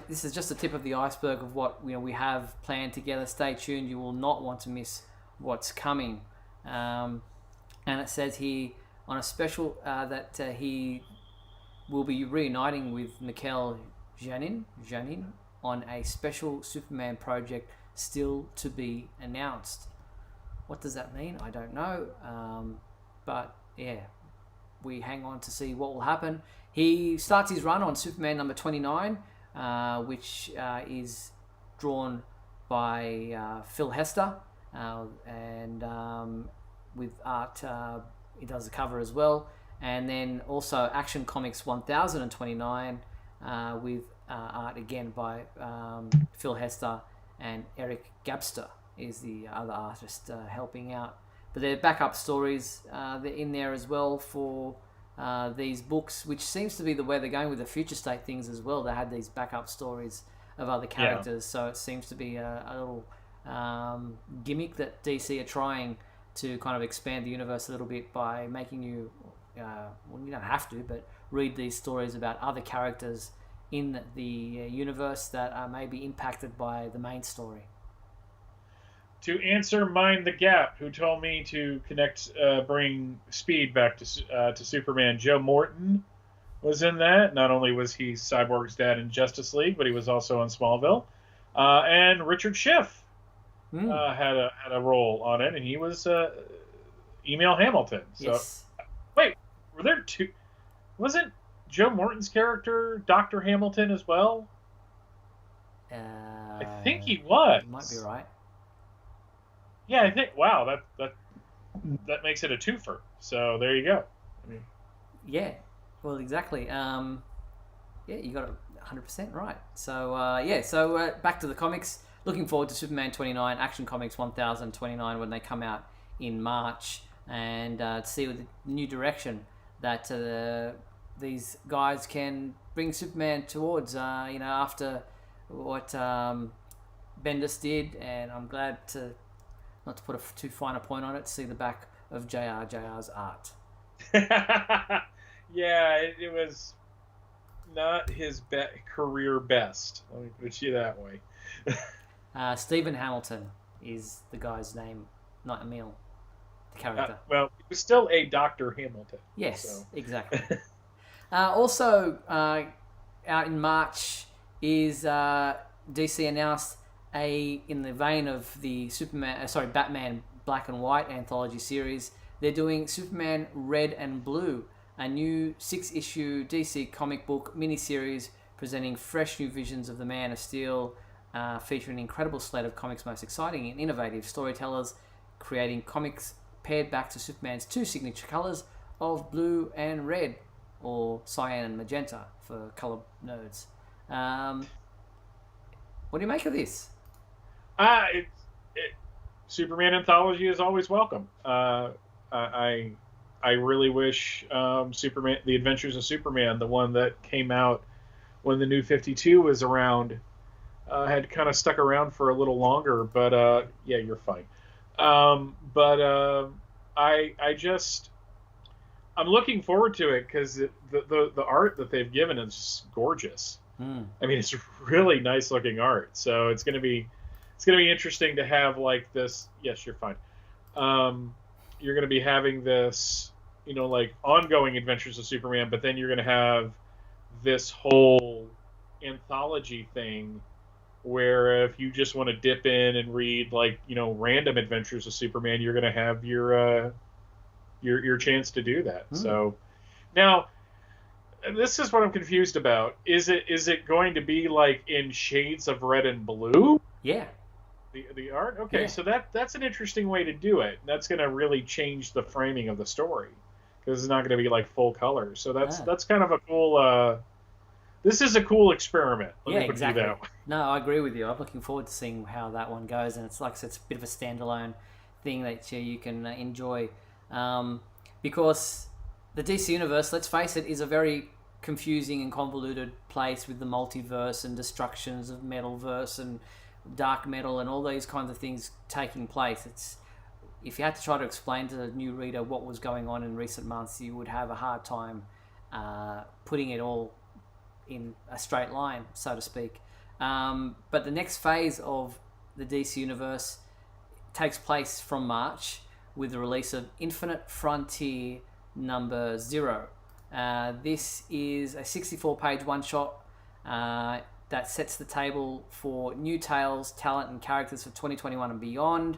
this is just the tip of the iceberg of what we have planned together. Stay tuned. You will not want to miss what's coming. And it says here on a special that he will be reuniting with Mikhail Janin on a special Superman project still to be announced. What does that mean? I don't know. But yeah, we hang on to see what will happen. He starts his run on Superman number 29, which is drawn by Phil Hester, and with art, he does the cover as well. And then also Action Comics 1029 with art again by Phil Hester, and Eric Gabster is the other artist helping out. But there are backup stories they're in there as well for these books, which seems to be the way they're going with the Future State things as well. They had these backup stories of other characters, so it seems to be a little gimmick that DC are trying to kind of expand the universe a little bit by making you, well, you don't have to, but read these stories about other characters in the universe that are maybe impacted by the main story. To answer Mind the Gap, who told me to bring Speed back to Superman, Joe Morton was in that. Not only was he Cyborg's dad in Justice League, but he was also on Smallville. And Richard Schiff had a role on it, and he was Email Hamilton. So, yes. Wait, were there two? Wasn't Joe Morton's character Dr. Hamilton as well? I think he was. Might be right. Yeah, I think. Wow, that makes it a twofer. So there you go. I mean, yeah, well, exactly. Yeah, you got it 100% right. So so back to the comics. Looking forward to Superman 29, Action Comics 1029 when they come out in March, and to see the new direction that these guys can bring Superman towards. After what Bendis did, and I'm glad to. Not to put too fine a point on it, see the back of JR's art. Yeah, it was not his career best. Let me put it that way. Stephen Hamilton is the guy's name, not Emil, the character. Well, he was still a Dr. Hamilton. Yes, so. Exactly. Also, out in March is DC announced in the vein of the Batman Black and White anthology series, they're doing Superman Red and Blue, a new 6-issue DC comic book miniseries presenting fresh new visions of the Man of Steel, featuring an incredible slate of comics' most exciting and innovative storytellers, creating comics paired back to Superman's 2 signature colors of blue and red, or cyan and magenta for color nerds. What do you make of this? Superman anthology is always welcome. I really wish Superman, The Adventures of Superman, the one that came out when the New 52 was around, had kind of stuck around for a little longer. But yeah, you're fine. I'm looking forward to it because the art that they've given is gorgeous. I mean, it's really nice looking art. So it's gonna be interesting to have like this. Yes, you're fine. You're going to be having this, like ongoing Adventures of Superman, but then you're going to have this whole anthology thing where if you just want to dip in and read like, random Adventures of Superman, you're going to have your chance to do that. So now this is what I'm confused about. Is it going to be like in shades of red and blue? Yeah. The art? Okay, yeah. So that's an interesting way to do it. That's going to really change the framing of the story because it's not going to be like full color. So that's kind of a cool. This is a cool experiment. Let me put it that way. No, I agree with you. I'm looking forward to seeing how that one goes, and it's like it's a bit of a standalone thing that you can enjoy, because the DC universe, let's face it, is a very confusing and convoluted place with the multiverse and destructions of Metalverse and dark metal and all these kinds of things taking place. It's, if you had to try to explain to the new reader what was going on in recent months, you would have a hard time putting it all in a straight line, so to speak. But the next phase of the DC universe takes place from March with the release of Infinite Frontier number 0, This is a 64-page one-shot that sets the table for new tales, talent, and characters for 2021 and beyond.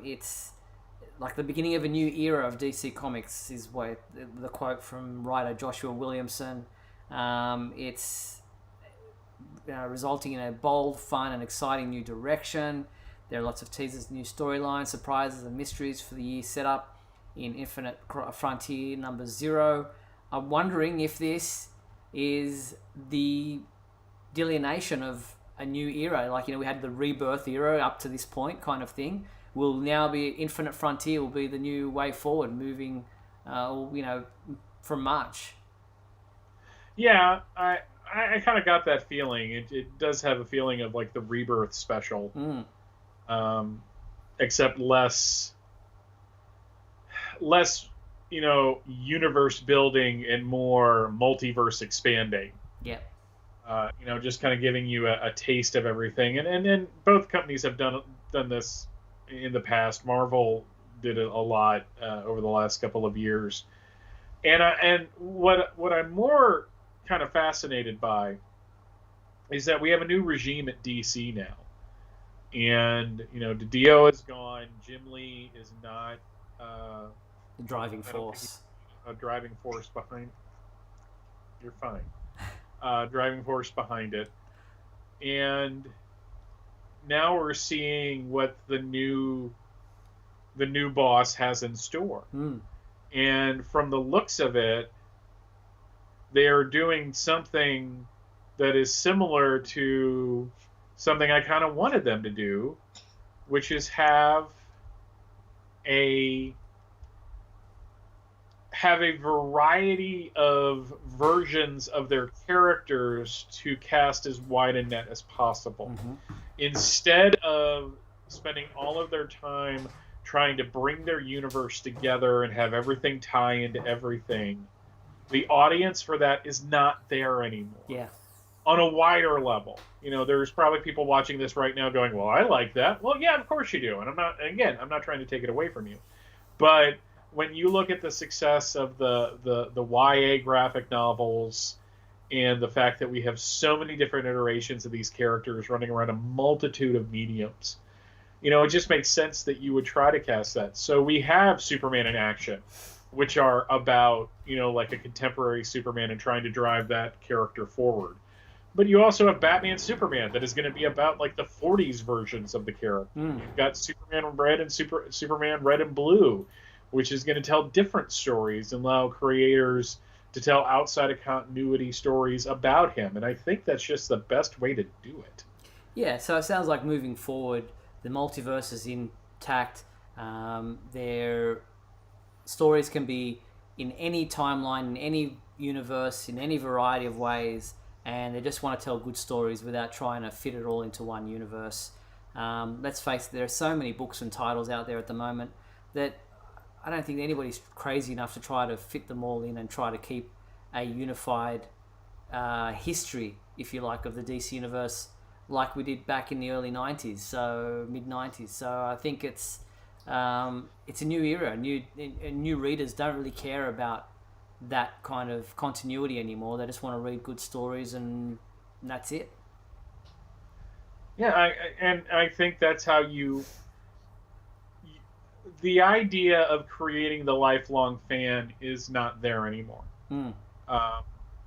It's like the beginning of a new era of DC Comics, is what the quote from writer Joshua Williamson. It's resulting in a bold, fun, and exciting new direction. There are lots of teasers, new storylines, surprises, and mysteries for the year set up in Infinite Frontier number 0. I'm wondering if this is the delineation of a new era. Like, we had the rebirth era up to this point kind of thing. Will now be Infinite Frontier will be the new way forward, moving, from March. Yeah, I kind of got that feeling. It does have a feeling of like the rebirth special, except less, universe building and more multiverse expanding. Yeah. Just kind of giving you a taste of everything, and both companies have done this in the past. Marvel did it a lot over the last couple of years, and what I'm more kind of fascinated by is that we have a new regime at DC now, and DiDio is gone. Jim Lee is not the driving force. A driving force behind. You're fine. Driving force behind it, and now we're seeing what the new boss has in store. And from the looks of it, they are doing something that is similar to something I kind of wanted them to do, which is have a variety of versions of their characters to cast as wide a net as possible. Instead of spending all of their time trying to bring their universe together and have everything tie into everything, the audience for that is not there anymore. Yeah. On a wider level. There's probably people watching this right now going, well, I like that. Well, yeah, of course you do. And I'm not trying to take it away from you. But when you look at the success of the YA graphic novels and the fact that we have so many different iterations of these characters running around a multitude of mediums, it just makes sense that you would try to cast that. So we have Superman in Action, which are about, like a contemporary Superman and trying to drive that character forward. But you also have Batman Superman that is going to be about like the 40s versions of the character. You've got Superman Red and Superman Red and Blue, which is going to tell different stories and allow creators to tell outside of continuity stories about him. And I think that's just the best way to do it. Yeah, so it sounds like moving forward, the multiverse is intact. Their stories can be in any timeline, in any universe, in any variety of ways, and they just want to tell good stories without trying to fit it all into one universe. Let's face it, there are so many books and titles out there at the moment that I don't think anybody's crazy enough to try to fit them all in and try to keep a unified history, if you like, of the DC universe like we did back in the early 90s, so mid-90s. So I think it's a new era. New readers don't really care about that kind of continuity anymore. They just want to read good stories, and that's it. Yeah, I think that's how the idea of creating the lifelong fan is not there anymore.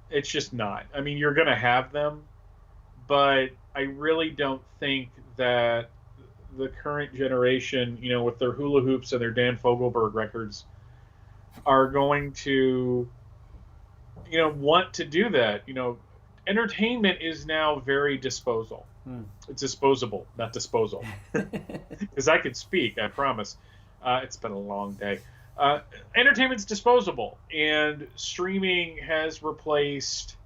It's just not. I mean, you're going to have them, but I really don't think that the current generation, with their hula hoops and their Dan Fogelberg records, are going to, want to do that. Entertainment is now very disposable. It's disposable, not disposal. Because I can speak, I promise. It's been a long day. Entertainment's disposable, and streaming has replaced,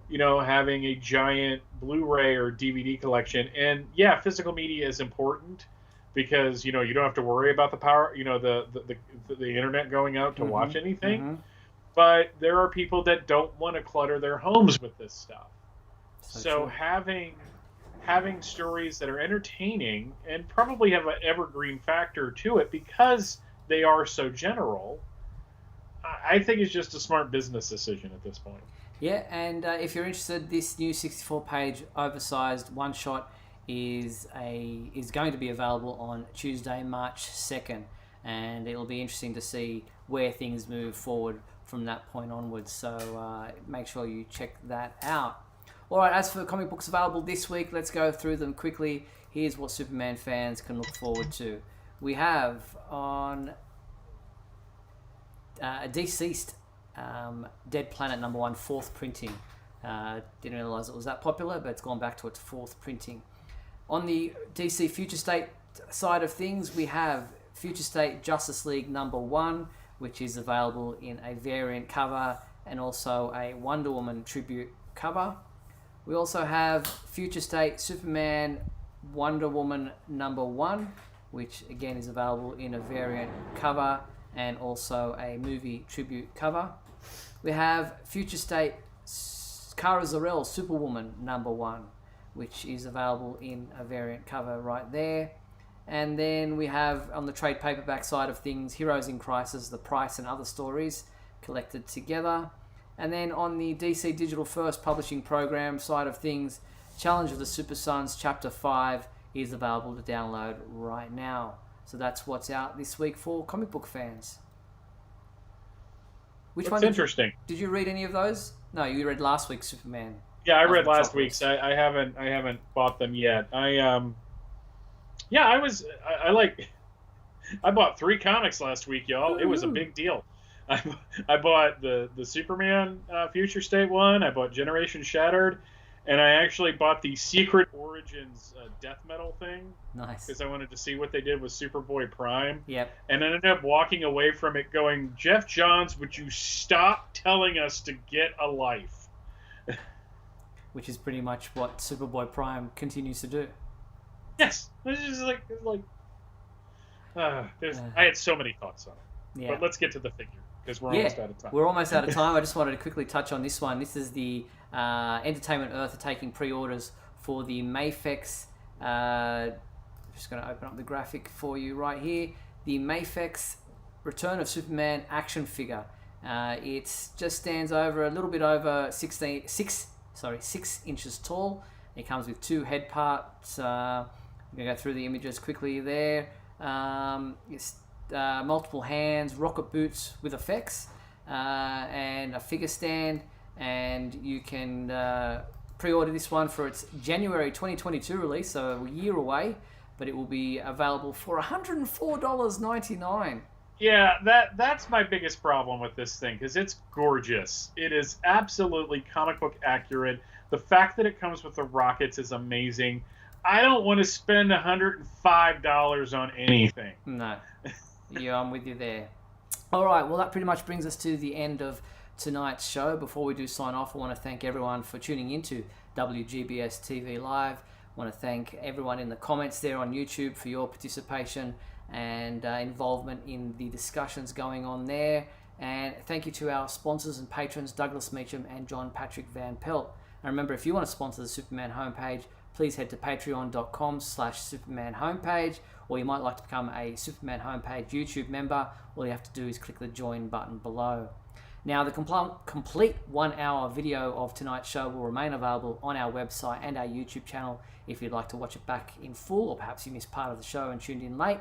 having a giant Blu-ray or DVD collection. And yeah, physical media is important because, you don't have to worry about the power, the internet going out to watch anything. But there are people that don't want to clutter their homes with this stuff. So having stories that are entertaining and probably have an evergreen factor to it because they are so general, I think it's just a smart business decision at this point. Yeah, and if you're interested, this new 64-page oversized one-shot is going to be available on Tuesday, March 2nd, and it'll be interesting to see where things move forward from that point onwards. So make sure you check that out. All right, as for comic books available this week, let's go through them quickly. Here's what Superman fans can look forward to. We have on a deceased Dead Planet #1 4th printing. Didn't realise it was that popular, but it's gone back to its 4th printing. On the DC Future State side of things, we have Future State Justice League #1, which is available in a variant cover and also a Wonder Woman tribute cover. We also have Future State Superman Wonder Woman #1, which again is available in a variant cover and also a movie tribute cover. We have Future State Kara Zor-El Superwoman #1, which is available in a variant cover right there. And then we have, on the trade paperback side of things, Heroes in Crisis, The Price and Other Stories collected together. And then on the DC Digital First Publishing Program side of things, Challenge of the Super Sons Chapter 5 is available to download right now. So that's what's out this week for comic book fans. Which one? Interesting. Did you read any of those? No, you read last week's Superman. Yeah, I read last week's. I haven't bought them yet. I bought 3 comics last week, y'all. It was a big deal. I bought the Superman Future State one. I bought Generation Shattered, and I actually bought the Secret Origins death metal thing. Nice. Because I wanted to see what they did with Superboy Prime. Yep. And I ended up walking away from it going, Jeff Johns, would you stop telling us to get a life? Which is pretty much what Superboy Prime continues to do. Yes. It's just I had so many thoughts on it. Yeah. But let's get to the figure, because we're almost out of time. We're almost out of time. I just wanted to quickly touch on this one. This is the Entertainment Earth are taking pre-orders for the Mafex. Just going to open up the graphic for you right here. The Mafex Return of Superman action figure. It just stands over a little bit over 6 inches tall. It comes with 2 head parts. I'm going to go through the images quickly there. It's multiple hands, rocket boots with effects, and a figure stand. And you can pre-order this one for its January 2022 release, so a year away, but it will be available for $104.99. Yeah, that's my biggest problem with this thing, because it's gorgeous. It is absolutely comic book accurate. The fact that it comes with the rockets is amazing. I don't want to spend $105 on anything. No. Yeah, I'm with you there. All right, well, that pretty much brings us to the end of tonight's show. Before we do sign off, I want to thank everyone for tuning into WGBS TV Live. I want to thank everyone in the comments there on YouTube for your participation and involvement in the discussions going on there. And thank you to our sponsors and patrons, Douglas Meacham and John Patrick Van Pelt. And remember, if you want to sponsor the Superman homepage, please head to patreon.com/Superman homepage, or you might like to become a Superman homepage YouTube member. All you have to do is click the join button below. Now, the complete 1-hour video of tonight's show will remain available on our website and our YouTube channel. If you'd like to watch it back in full, or perhaps you missed part of the show and tuned in late,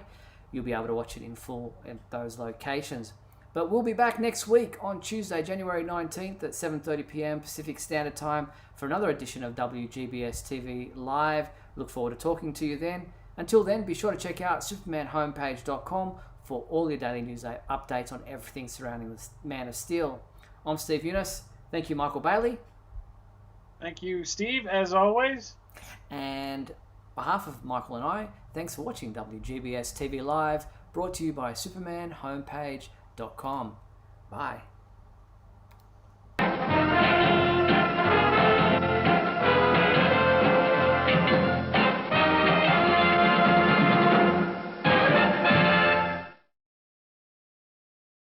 you'll be able to watch it in full at those locations. But we'll be back next week on Tuesday, January 19th at 7:30 p.m. Pacific Standard Time for another edition of WGBS TV Live. Look forward to talking to you then. Until then, be sure to check out supermanhomepage.com for all your daily news updates on everything surrounding the Man of Steel. I'm Steve Eunice. Thank you, Michael Bailey. Thank you, Steve, as always. And on behalf of Michael and I, thanks for watching WGBS TV Live, brought to you by supermanhomepage.com. Bye.